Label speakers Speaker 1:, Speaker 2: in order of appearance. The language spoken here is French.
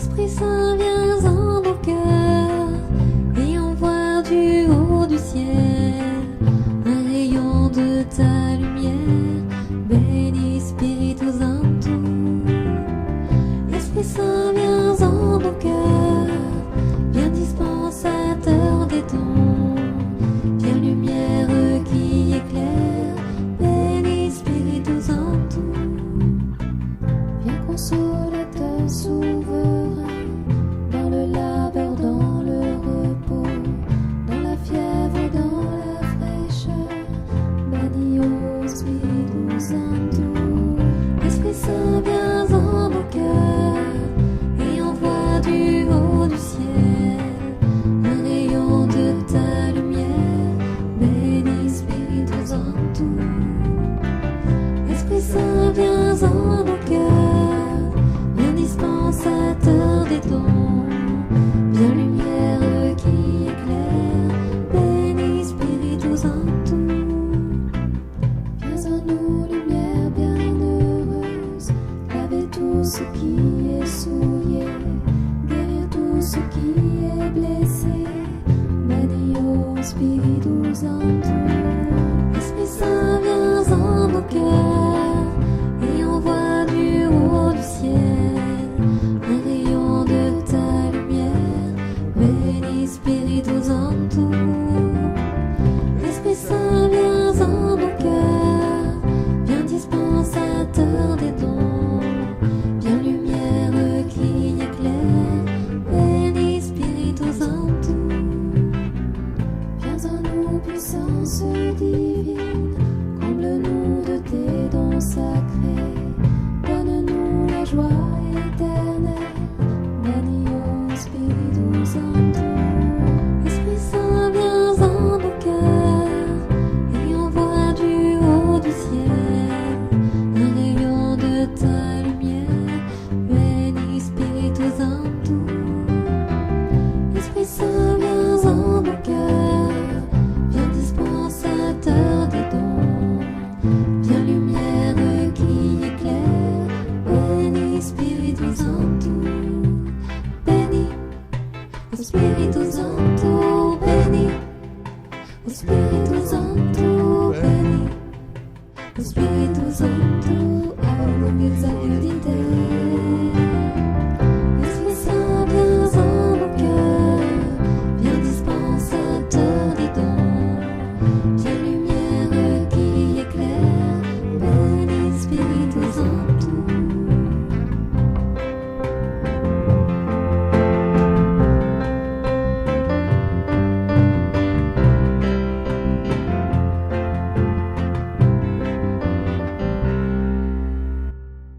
Speaker 1: Esprit Saint, viens en nos cœurs et envoie du haut du ciel un rayon de ta lumière. Bénis Spiritus Sanctus. Esprit Saint, viens en nos cœurs, viens dispensateur des dons, viens lumière qui éclaire. Bénis Spiritus Sanctus. Viens consolateur souverain, dans le labeur, dans le repos, dans la fièvre, dans la fraîcheur. Bénis ô Spiritus Sanctus. Esprit Saint, viens en nos cœurs et envoie du haut du ciel un rayon de ta lumière. Bénis Spiritus Sanctus. Esprit Saint, viens en nos cœurs, viens dispensateur des dons, viens lumière qui éclaire. Bénis Spiritus Sanctus. Viens en nous, lumière bienheureuse, laver tout ce qui est souillé, guérir tout ce qui est blessé. Bénis ô Spiritus Sanctus. Esprit Saint, viens en nos cœurs et envoie du haut du ciel un rayon de ta lumière. Bénis Spiritus Sanctus. Esprit Saint, viens en nos cœurs, viens dispensateur des dons, viens lumière qui éclaire. Bénis Spiritus Sanctus. Viens en nous, puissance divine, comble-nous de tes dons sacrés, donne-nous la joie